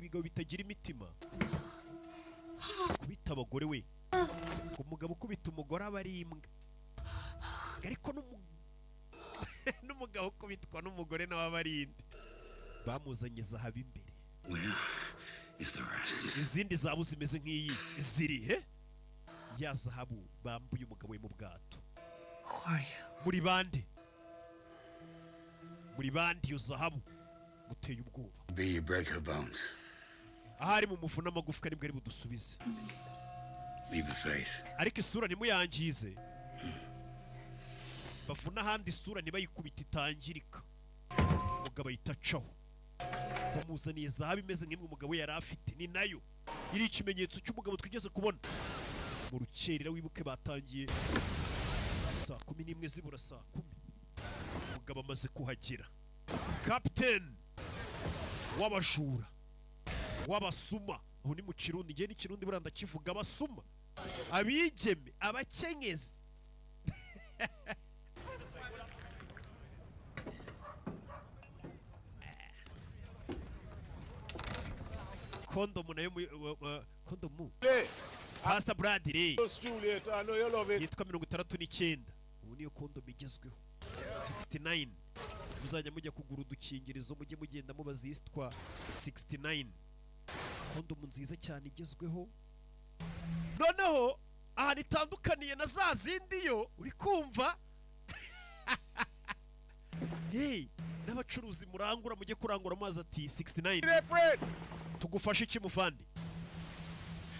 ibigabo bitagira imitima kubita abagore we umugabo ukubita umugore aba ari imbwa ariko n'umugabo ukubitwa n'umugore nawe aba ari indi bamuzanye zahabu imbere izindi zahabu zimeze nk'iyi ziri he ya zahabu bambuye umugabo we mu bwato muri bande iyo zahabu muteye ubwoba ahari mu mufu n'amagufwa nibwo ari budusubize ariko isura ntimuyangize bavuna ahandi isura ntibayikubita itangirika umugabo ahita acaho bamuzaniye zahabu imeze nk'imwe umugabo yari afite ni nayo iri ikimenyetso cy'umugabo twigeze kubona mu rukerera wibuke batangiye saa 11 zibura saa 10 umugabo amaze kuhagera kapiteni w'abajura w'abasuma aho ni mu kirundi ngiye n'ikirundi buranda ndakivuga abasuma abigeme abakenyezi kondomu nayo kondomu Pastor Bradley yitwa 69 ubu niyo kondomu igezweho 69 muzajya mujya kugura udukingirizo mujye mugenda mubaza yitwa 69 kondomu nziza cyane igezweho noneho aha nitandukaniye na za zindi yo uri kumva hey n'abacuruzi murangura mujye kurangura amazi ati 69 tugufashe iki muvandi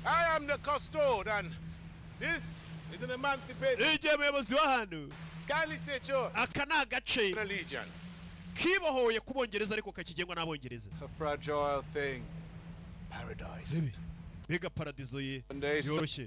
I am the custode and this is an emancipated muyobozi wa hano kindly state your aka ni agace allegiance kibohoye kubongereza ariko kakigengwa n'abongereza a fragile thing paradise bega paradizo ye yoroshye